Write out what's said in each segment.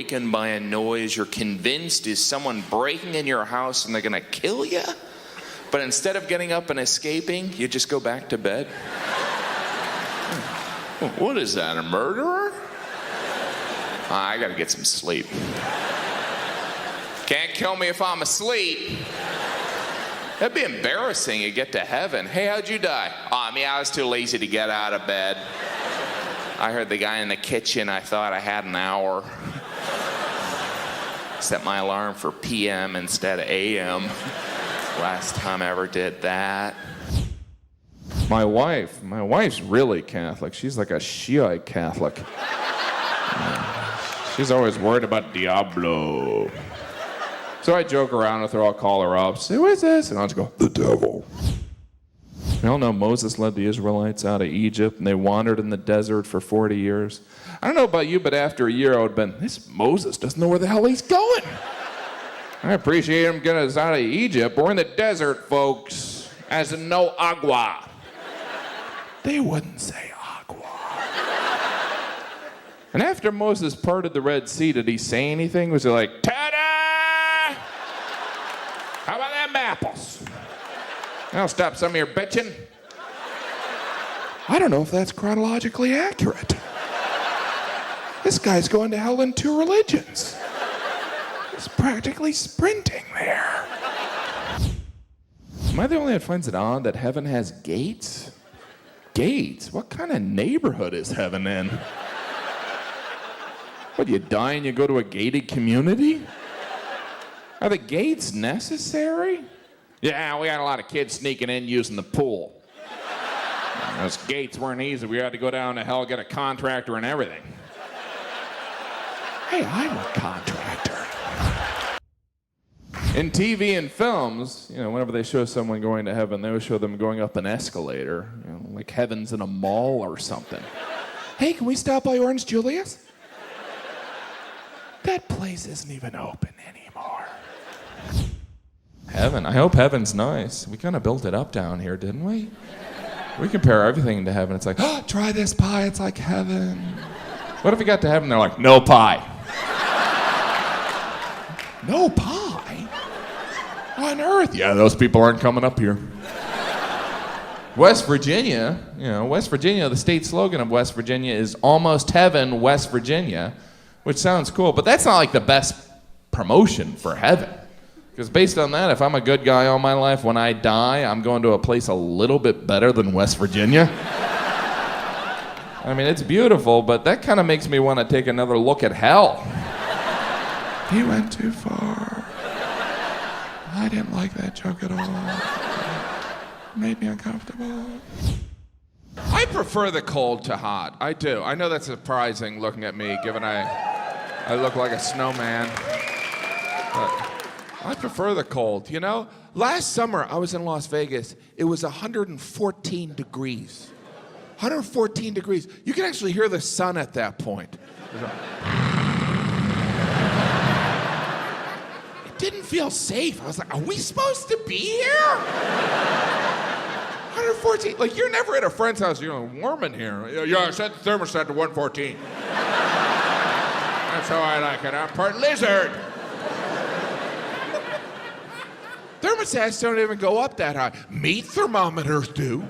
awakened by a noise you're convinced is someone breaking in your house and they're gonna kill you. But instead of getting up and escaping, you just go back to bed. What is that, a murderer? I gotta get some sleep. Can't kill me if I'm asleep. That'd be embarrassing. You get to heaven. Hey, how'd you die? I was too lazy to get out of bed. I heard the guy in the kitchen. I thought I had an hour. Set my alarm for PM instead of AM. Last time I ever did that. My wife's really Catholic. She's like a Shiite Catholic. She's always worried about Diablo. So I joke around with her, I'll call her up, say, who is this? And I'll just go, the devil. You all know Moses led the Israelites out of Egypt, and they wandered in the desert for 40 years. I don't know about you, but after a year I would have been, this Moses doesn't know where the hell he's going. I appreciate him getting us out of Egypt. We're in the desert, folks, as in no agua. They wouldn't say agua. And after Moses parted the Red Sea, did he say anything? Was he like, ta-da! How about them apples? I'll stop some of your bitching. I don't know if that's chronologically accurate. This guy's going to hell in 2 religions. He's practically sprinting there. Am I the only one that finds it odd that heaven has gates? Gates? What kind of neighborhood is heaven in? What, you die and you go to a gated community? Are the gates necessary? Yeah, we had a lot of kids sneaking in using the pool. Those gates weren't easy. We had to go down to hell, get a contractor and everything. Hey, I'm a contractor. In TV and films, whenever they show someone going to heaven, they always show them going up an escalator, like heaven's in a mall or something. Hey, can we stop by Orange Julius? That place isn't even open anymore. Heaven. I hope heaven's nice. We kind of built it up down here, didn't we? We compare everything to heaven. It's like, oh, try this pie. It's like heaven. What if we got to heaven? They're like, no pie. No pie? On earth? Yeah, those people aren't coming up here. West Virginia, the state slogan of West Virginia is almost heaven, West Virginia, which sounds cool, but that's not like the best promotion for heaven. Because based on that, if I'm a good guy all my life, when I die, I'm going to a place a little bit better than West Virginia. I mean, it's beautiful, but that kind of makes me want to take another look at hell. He went too far. I didn't like that joke at all. It made me uncomfortable. I prefer the cold to hot. I do. I know that's surprising looking at me, given I look like a snowman. But I prefer the cold, Last summer, I was in Las Vegas. It was 114 degrees. 114 degrees. You can actually hear the sun at that point. It didn't feel safe. I was like, are we supposed to be here? 114. Like, you're never at a friend's house, warm in here. Yeah, I set the thermostat to 114. That's how I like it. I'm part lizard. Thermostats don't even go up that high. Meat thermometers do.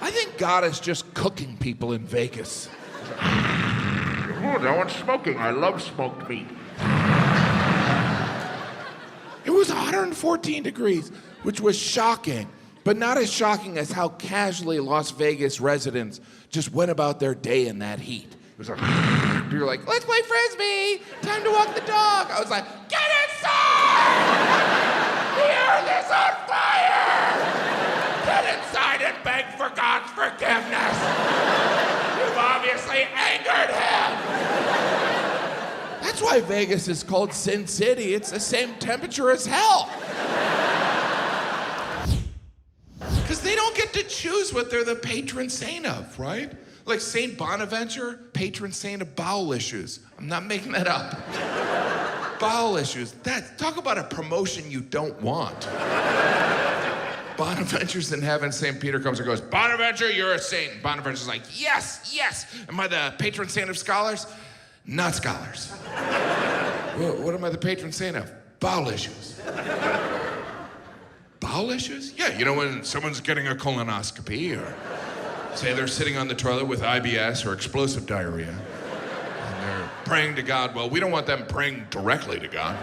I think God is just cooking people in Vegas. Oh, no one's smoking. I love smoked meat. It was 114 degrees, which was shocking, but not as shocking as how casually Las Vegas residents just went about their day in that heat. It was like, you're like, let's play Frisbee. Time to walk the dog. I was like, get inside! The earth is on fire! Get inside and beg for God's forgiveness. You've obviously angered him. That's why Vegas is called Sin City. It's the same temperature as hell. Because they don't get to choose what they're the patron saint of, right? Like Saint Bonaventure, patron saint of bowel issues. I'm not making that up. Bowel issues. Talk about a promotion you don't want. Bonaventure's in heaven. St. Peter comes and goes, Bonaventure, you're a saint. Bonaventure's like, yes, yes. Am I the patron saint of scholars? not scholars. Well, what am I the patron saint of? Bowel issues. Bowel issues? Yeah, you know when someone's getting a colonoscopy or say they're sitting on the toilet with IBS or explosive diarrhea and they're praying to God. Well, we don't want them praying directly to God.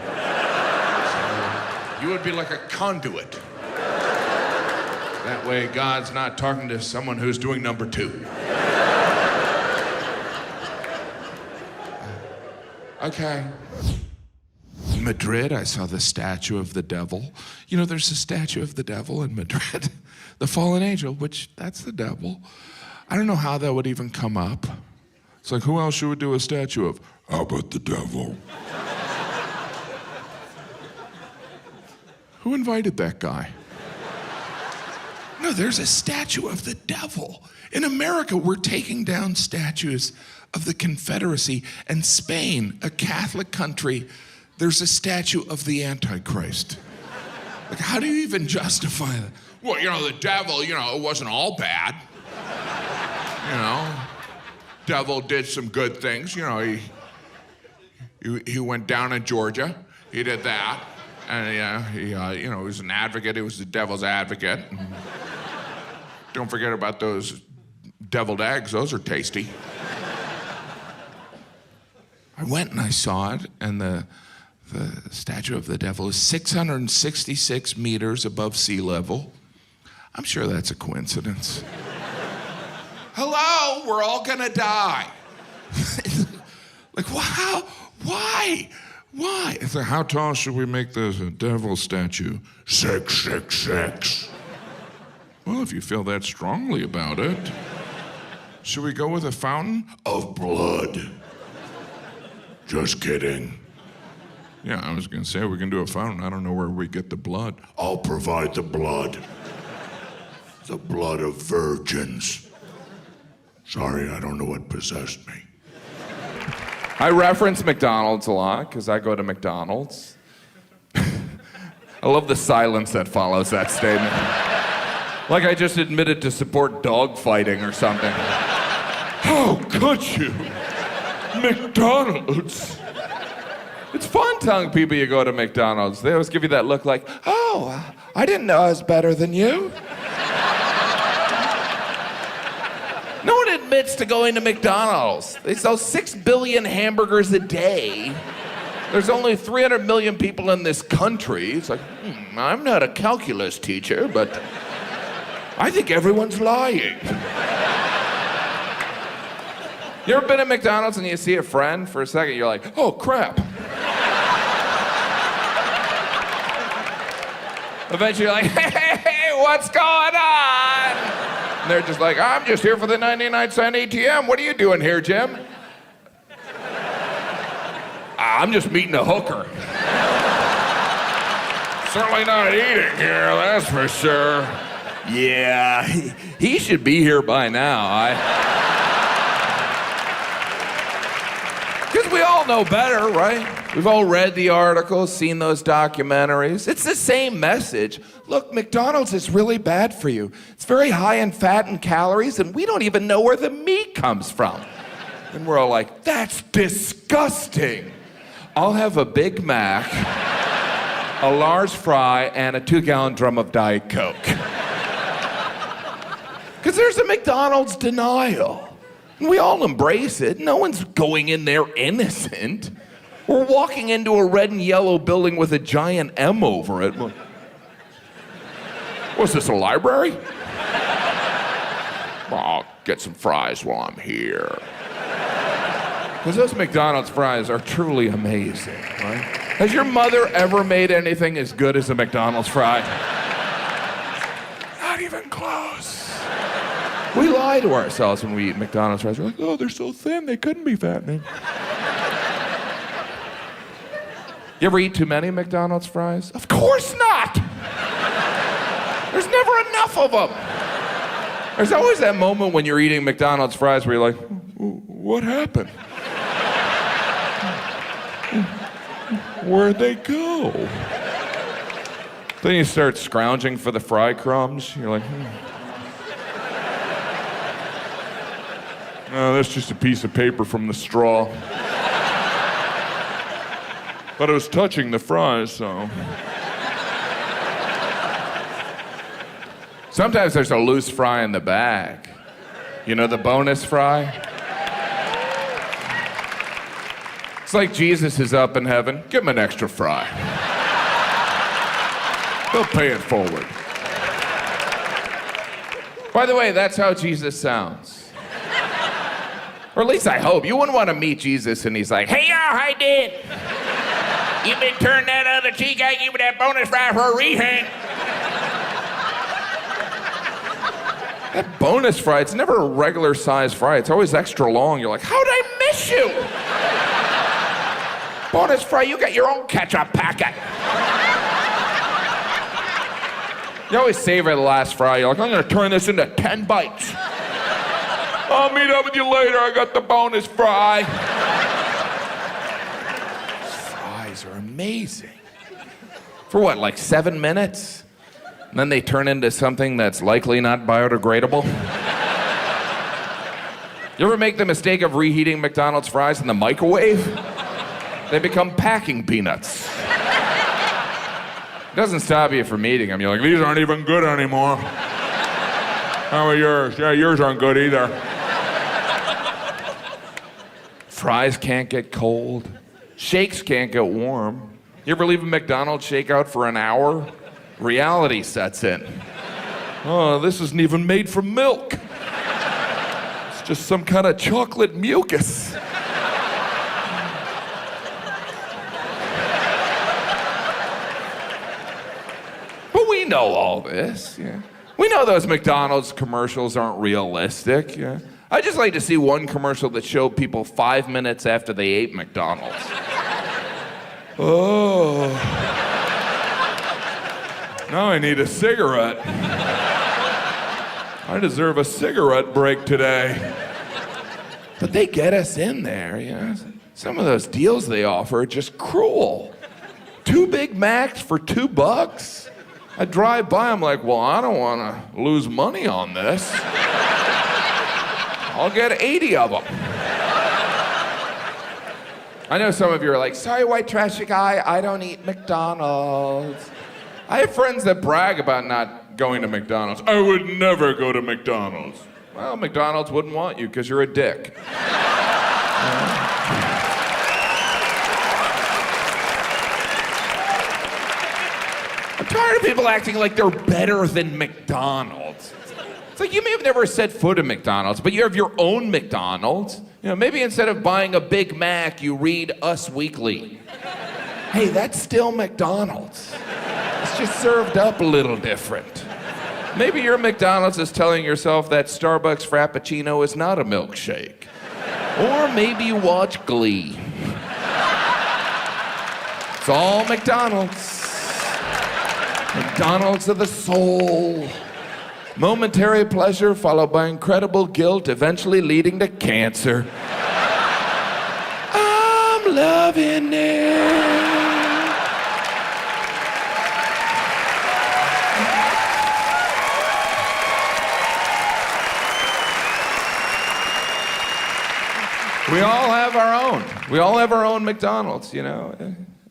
So you would be like a conduit. That way God's not talking to someone who's doing number 2. Okay. In Madrid, I saw the statue of the devil. You know, there's a statue of the devil in Madrid. The fallen angel, which that's the devil. I don't know how that would even come up. It's like, who else should we do a statue of? How about the devil? Who invited that guy? No, there's a statue of the devil. In America, we're taking down statues of the Confederacy. And Spain, a Catholic country, there's a statue of the Antichrist. Like, how do you even justify that? Well, you know, the devil, you know, it wasn't all bad. You know, devil did some good things. You know, he went down in Georgia. He did that. And he was an advocate. He was the devil's advocate. And don't forget about those deviled eggs. Those are tasty. I went and I saw it, and the statue of the devil is 666 meters above sea level. I'm sure that's a coincidence. Hello, we're all gonna die. Like, wow, why? Why? It's like, how tall should we make the devil statue? 666. Well, if you feel that strongly about it, should we go with a fountain of blood? Just kidding. Yeah, I was gonna say we can do a fountain. I don't know where we get the blood. I'll provide the blood. The blood of virgins. Sorry, I don't know what possessed me. I reference McDonald's a lot because I go to McDonald's. I love the silence that follows that statement. Like I just admitted to support dog fighting or something. How could you? McDonald's? It's fun telling people you go to McDonald's. They always give you that look like, oh, I didn't know I was better than you. No one admits to going to McDonald's. They sell 6 billion hamburgers a day. There's only 300 million people in this country. It's like, I'm not a calculus teacher, but I think everyone's lying. You ever been at McDonald's and you see a friend for a second, you're like, oh, crap. Eventually you're like, hey, what's going on? And they're just like, I'm just here for the 99-cent ATM. What are you doing here, Jim? I'm just meeting a hooker. Certainly not eating here, that's for sure. Yeah, he should be here by now. Because we all know better, right? We've all read the articles, seen those documentaries. It's the same message. Look, McDonald's is really bad for you. It's very high in fat and calories, and we don't even know where the meat comes from. And we're all like, that's disgusting. I'll have a Big Mac, a large fry, and a 2-gallon drum of Diet Coke. Because there's a McDonald's denial. And we all embrace it. No one's going in there innocent. We're walking into a red and yellow building with a giant M over it. What's this, a library? Well, I'll get some fries while I'm here. Because those McDonald's fries are truly amazing, right? Has your mother ever made anything as good as a McDonald's fry? Not even close. We lie to ourselves when we eat McDonald's fries. We're like, oh, they're so thin, they couldn't be fattening. You ever eat too many McDonald's fries? Of course not! There's never enough of them. There's always that moment when you're eating McDonald's fries where you're like, what happened? Where'd they go? Then you start scrounging for the fry crumbs. You're like, oh, that's just a piece of paper from the straw. But it was touching the fries, so. Sometimes there's a loose fry in the bag. You know the bonus fry? It's like Jesus is up in heaven. Give him an extra fry. He'll pay it forward. By the way, that's how Jesus sounds. Or at least I hope. You wouldn't want to meet Jesus and he's like, hey, y'all, I did. You been turning that other cheek, I give you that bonus fry for a rehang. That bonus fry, it's never a regular size fry. It's always extra long. You're like, how'd I miss you? Bonus fry, you got your own ketchup packet. You always savor the last fry. You're like, I'm gonna turn this into 10 bites. I'll meet up with you later. I got the bonus fry. Fries are amazing. For what, like 7 minutes? And then they turn into something that's likely not biodegradable? You ever make the mistake of reheating McDonald's fries in the microwave? They become packing peanuts. It doesn't stop you from eating them. You're like, these aren't even good anymore. How are yours? Yeah, yours aren't good either. Fries can't get cold. Shakes can't get warm. You ever leave a McDonald's shake out for an hour? Reality sets in. Oh, this isn't even made from milk. It's just some kind of chocolate mucus. But we know all this, yeah. We know those McDonald's commercials aren't realistic, yeah. I just like to see one commercial that showed people 5 minutes after they ate McDonald's. Oh. Now I need a cigarette. I deserve a cigarette break today. But they get us in there, you know. Some of those deals they offer are just cruel. 2 Big Macs for $2? I drive by, I'm like, well, I don't want to lose money on this. I'll get 80 of them. I know some of you are like, sorry, white trashy guy, I don't eat McDonald's. I have friends that brag about not going to McDonald's. I would never go to McDonald's. Well, McDonald's wouldn't want you because you're a dick. I'm tired of people acting like they're better than McDonald's. It's like you may have never set foot in McDonald's, but you have your own McDonald's. You know, maybe instead of buying a Big Mac, you read Us Weekly. Hey, that's still McDonald's. It's just served up a little different. Maybe your McDonald's is telling yourself that Starbucks Frappuccino is not a milkshake. Or maybe you watch Glee. It's all McDonald's. McDonald's of the soul. Momentary pleasure followed by incredible guilt, eventually leading to cancer. I'm loving it. We all have our own. We all have our own McDonald's, you know.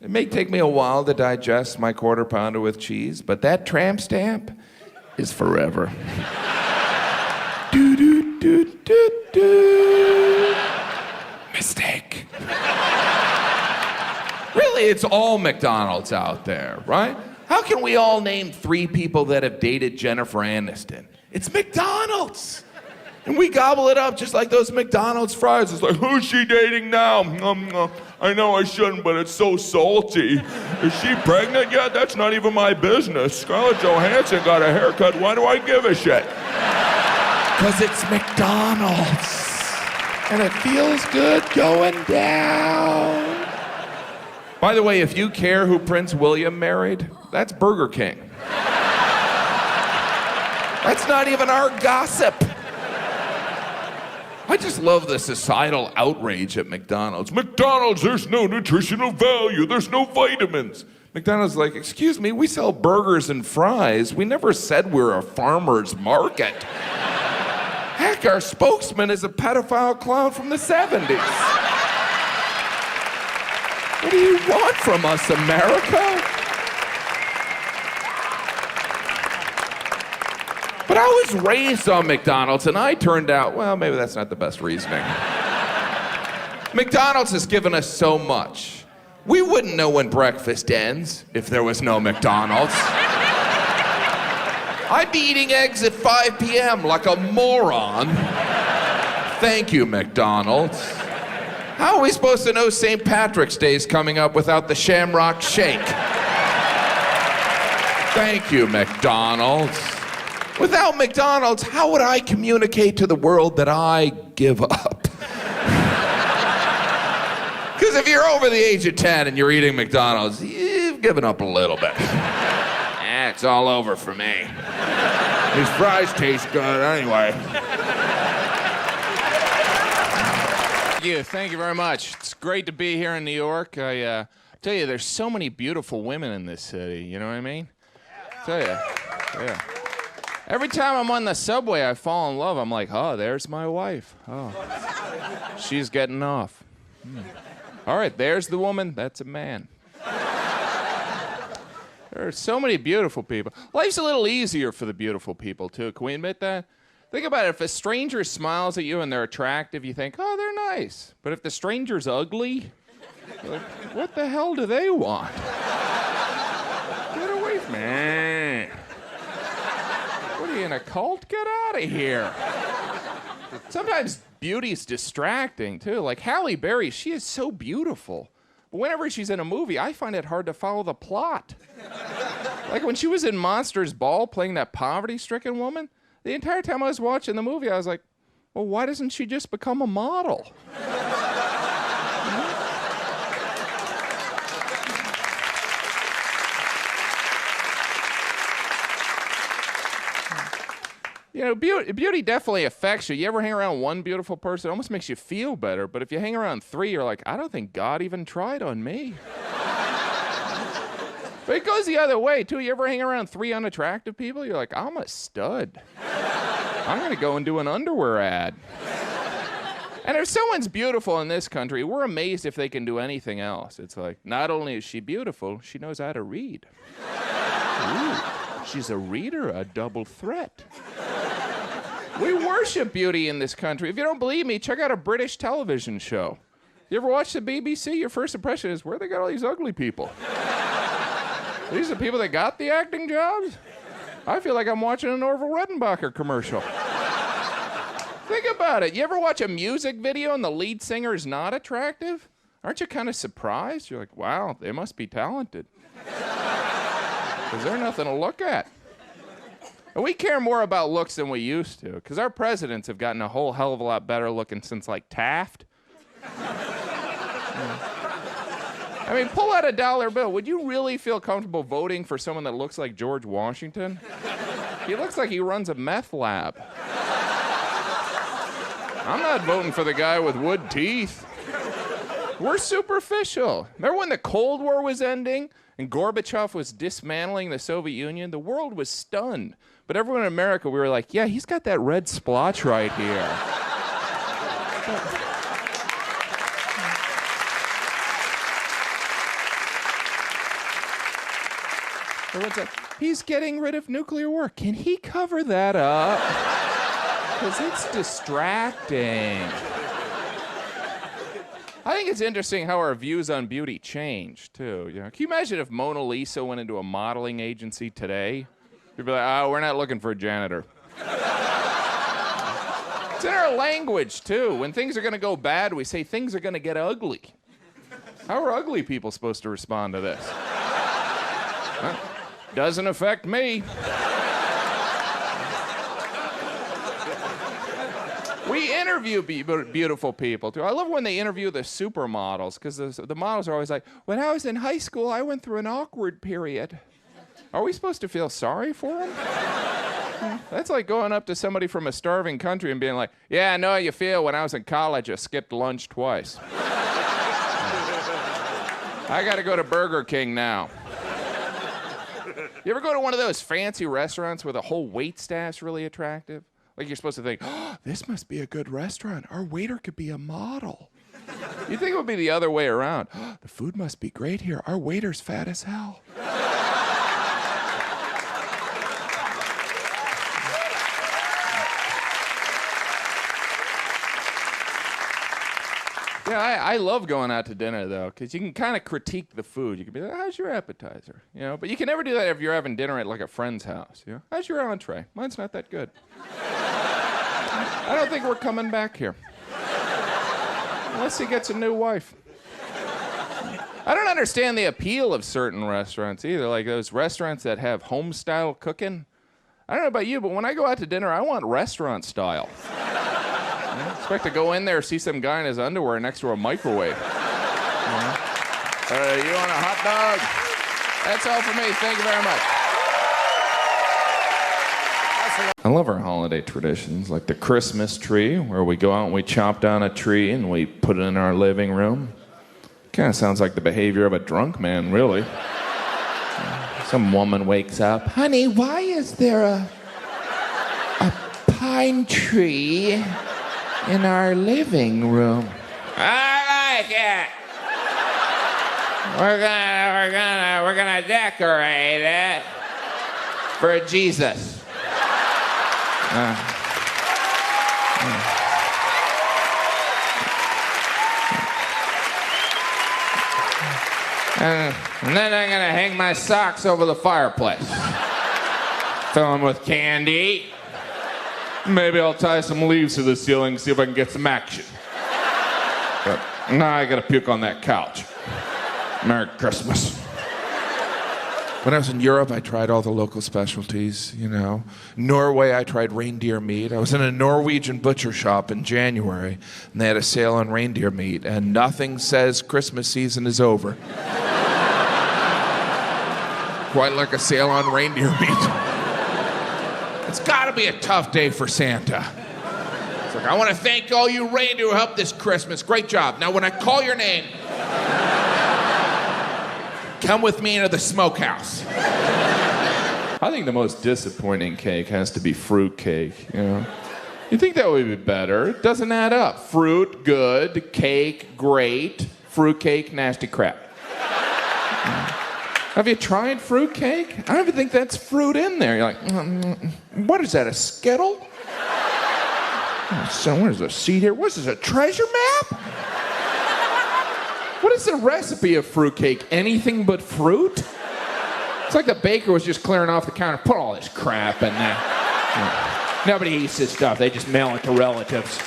It may take me a while to digest my quarter pounder with cheese, but that tramp stamp is forever. Do do do do do. Mistake. Really, it's all McDonald's out there, right? How can we all name 3 people that have dated Jennifer Aniston? It's McDonald's. And we gobble it up just like those McDonald's fries. It's like, who's she dating now? I know I shouldn't, but it's so salty. Is she pregnant yet? That's not even my business. Scarlett Johansson got a haircut. Why do I give a shit? Because it's McDonald's. And it feels good going down. By the way, if you care who Prince William married, that's Burger King. That's not even our gossip. I just love the societal outrage at McDonald's. McDonald's, there's no nutritional value. There's no vitamins. McDonald's is like, excuse me, we sell burgers and fries. We never said we're a farmer's market. Heck, our spokesman is a pedophile clown from the 70s. What do you want from us, America? But I was raised on McDonald's, and I turned out, well, maybe that's not the best reasoning. McDonald's has given us so much. We wouldn't know when breakfast ends if there was no McDonald's. I'd be eating eggs at 5 p.m. like a moron. Thank you, McDonald's. How are we supposed to know St. Patrick's Day is coming up without the Shamrock Shake? Thank you, McDonald's. Without McDonald's, how would I communicate to the world that I give up? Because if you're over the age of 10 and you're eating McDonald's, you've given up a little bit. It's all over for me. These fries taste good anyway. Thank you very much. It's great to be here in New York. I tell you, there's so many beautiful women in this city, you know what I mean? Tell you, yeah. Every time I'm on the subway, I fall in love. I'm like, oh, there's my wife. Oh, she's getting off. All right, there's the woman. That's a man. There are so many beautiful people. Life's a little easier for the beautiful people, too. Can we admit that? Think about it. If a stranger smiles at you and they're attractive, you think, oh, they're nice. But if the stranger's ugly, you're like, what the hell do they want? Get away from me. What are you, in a cult? Get out of here. Sometimes beauty's distracting, too. Like Halle Berry, she is so beautiful. But whenever she's in a movie, I find it hard to follow the plot. Like when she was in Monsters Ball playing that poverty-stricken woman, the entire time I was watching the movie, I was like, well, why doesn't she just become a model? You know, beauty definitely affects you. You ever hang around one beautiful person, it almost makes you feel better. But if you hang around three, you're like, I don't think God even tried on me. But it goes the other way, too. You ever hang around three unattractive people? You're like, I'm a stud. I'm going to go and do an underwear ad. And if someone's beautiful in this country, we're amazed if they can do anything else. It's like, not only is she beautiful, she knows how to read. Ooh, she's a reader, a double threat. We worship beauty in this country. If you don't believe me, check out a British television show. You ever watch the BBC? Your first impression is, where they got all these ugly people? These are the people that got the acting jobs? I feel like I'm watching an Orville Redenbacher commercial. Think about it. You ever watch a music video and the lead singer is not attractive? Aren't you kind of surprised? You're like, wow, they must be talented. Because they're nothing to look at. And we care more about looks than we used to, because our presidents have gotten a whole hell of a lot better looking since, like, Taft. I mean, pull out a dollar bill. Would you really feel comfortable voting for someone that looks like George Washington? He looks like he runs a meth lab. I'm not voting for the guy with wood teeth. We're superficial. Remember when the Cold War was ending and Gorbachev was dismantling the Soviet Union? The world was stunned. But everyone in America, we were like, yeah, he's got that red splotch right here. Everyone's like, he's getting rid of nuclear war. Can he cover that up? Because it's distracting. I think it's interesting how our views on beauty change, too. You know, can you imagine if Mona Lisa went into a modeling agency today? You'd be like, oh, we're not looking for a janitor. It's in our language, too. When things are going to go bad, we say things are going to get ugly. How are ugly people supposed to respond to this? Huh? Doesn't affect me. We interview beautiful people, too. I love when they interview the supermodels, because the models are always like, when I was in high school, I went through an awkward period. Are we supposed to feel sorry for them? That's like going up to somebody from a starving country and being like, yeah, I know how you feel. When I was in college, I skipped lunch twice. I got to go to Burger King now. You ever go to one of those fancy restaurants where the whole wait staff's really attractive? Like you're supposed to think, oh, this must be a good restaurant. Our waiter could be a model. You think it would be the other way around. The food must be great here. Our waiter's fat as hell. Yeah, I love going out to dinner, though, because you can kind of critique the food. You can be like, how's your appetizer? You know, but you can never do that if you're having dinner at, like, a friend's house. You know, how's your entree? Mine's not that good. I don't think we're coming back here. Unless he gets a new wife. I don't understand the appeal of certain restaurants either, like those restaurants that have home-style cooking. I don't know about you, but when I go out to dinner, I want restaurant style. I expect to go in there, see some guy in his underwear next to a microwave. You want a hot dog? That's all for me. Thank you very much. I love our holiday traditions, like the Christmas tree, where we go out and we chop down a tree and we put it in our living room. Kind of sounds like the behavior of a drunk man, really. Some woman wakes up, honey, why is there a pine tree in our living room? I like it. We're gonna decorate it for Jesus. And then I'm gonna hang my socks over the fireplace. Fill them with candy. Maybe I'll tie some leaves to the ceiling, see if I can get some action. But now I gotta puke on that couch. Merry Christmas. When I was in Europe, I tried all the local specialties, you know. Norway, I tried reindeer meat. I was in a Norwegian butcher shop in January, and they had a sale on reindeer meat, and nothing says Christmas season is over. Quite like a sale on reindeer meat. It's gotta be a tough day for Santa. It's like, I want to thank all you reindeer who helped this Christmas. Great job. Now, when I call your name, come with me into the smokehouse. I think the most disappointing cake has to be fruit cake, you know? You think that would be better. It doesn't add up. Fruit, good. Cake, great. Fruit cake, nasty crap. Have you tried fruit cake? I don't even think that's fruit in there. You're like, what is that, a Skittle? So what is a seed here? What is this, a treasure map? What is the recipe of fruitcake? Anything but fruit? It's like the baker was just clearing off the counter. Put all this crap in there. Nobody eats this stuff. They just mail it to relatives.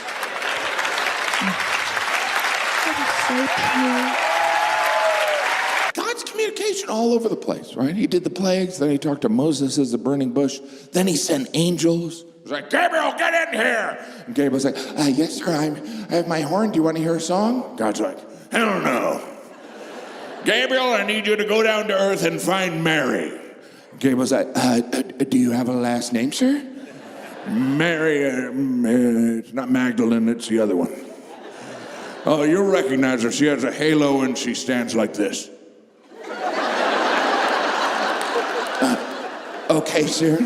God's communication all over the place, right? He did the plagues, then he talked to Moses as a burning bush, then he sent angels. He was like, Gabriel, get in here! And Gabriel's like, yes, sir, I have my horn. Do you want to hear a song? God's like, hell no. Gabriel, I need you to go down to earth and find Mary. Gabriel's like, do you have a last name, sir? Mary, it's not Magdalene, it's the other one. Oh, you'll recognize her. She has a halo and she stands like this. Okay, sir.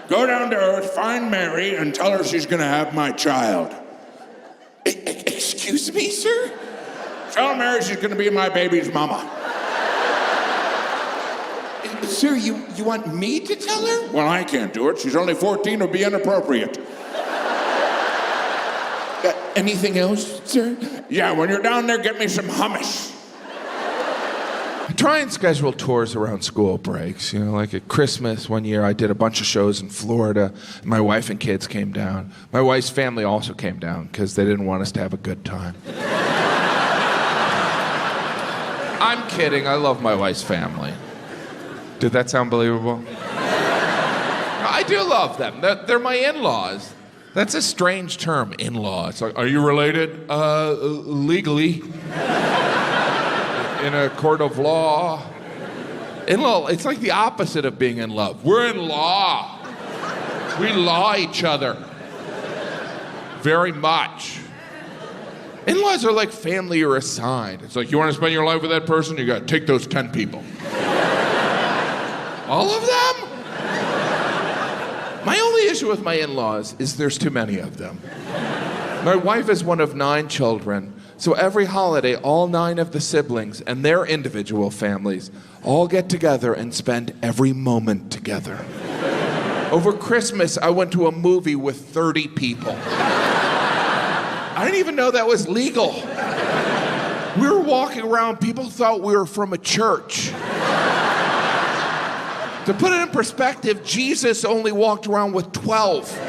Go down to earth, find Mary, and tell her she's gonna have my child. Excuse me, sir? Tell Mary she's gonna be my baby's mama. Sir, you want me to tell her? Well, I can't do it. She's only 14, it would be inappropriate. Anything else, sir? Yeah, when you're down there, get me some hummus. I try and schedule tours around school breaks. You know, like at Christmas one year, I did a bunch of shows in Florida. My wife and kids came down. My wife's family also came down because they didn't want us to have a good time. I'm kidding. I love my wife's family. Did that sound believable? I do love them. They're my in-laws. That's a strange term, in-laws. Like, are you related? Legally. In a court of law. In-law, it's like the opposite of being in love. We're in law. We law each other. Very much. In-laws are like family you're assigned. It's like, you want to spend your life with that person? You got to take those 10 people. All of them? My only issue with my in-laws is there's too many of them. My wife is one of 9 children, So every holiday, all 9 of the siblings and their individual families all get together and spend every moment together. Over Christmas, I went to a movie with 30 people. I didn't even know that was legal. We were walking around, people thought we were from a church. To put it in perspective, Jesus only walked around with 12.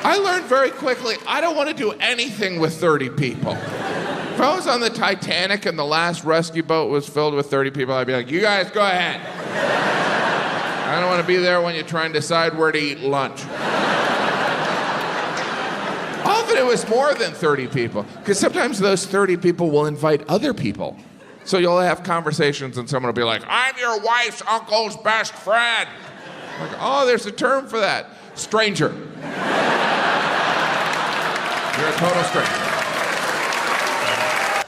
I learned very quickly, I don't want to do anything with 30 people. If I was on the Titanic and the last rescue boat was filled with 30 people, I'd be like, you guys go ahead. I don't want to be there when you try and decide where to eat lunch. Often it was more than 30 people, because sometimes those 30 people will invite other people. So you'll have conversations and someone will be like, I'm your wife's uncle's best friend. Like, oh, there's a term for that. Stranger. You're a total stranger.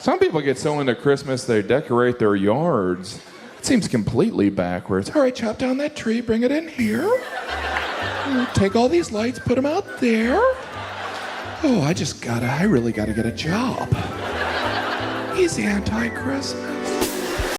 Some people get so into Christmas they decorate their yards. It seems completely backwards. All right, chop down that tree, bring it in here. Take all these lights, put them out there. Oh, I really gotta get a job. He's anti-Christmas.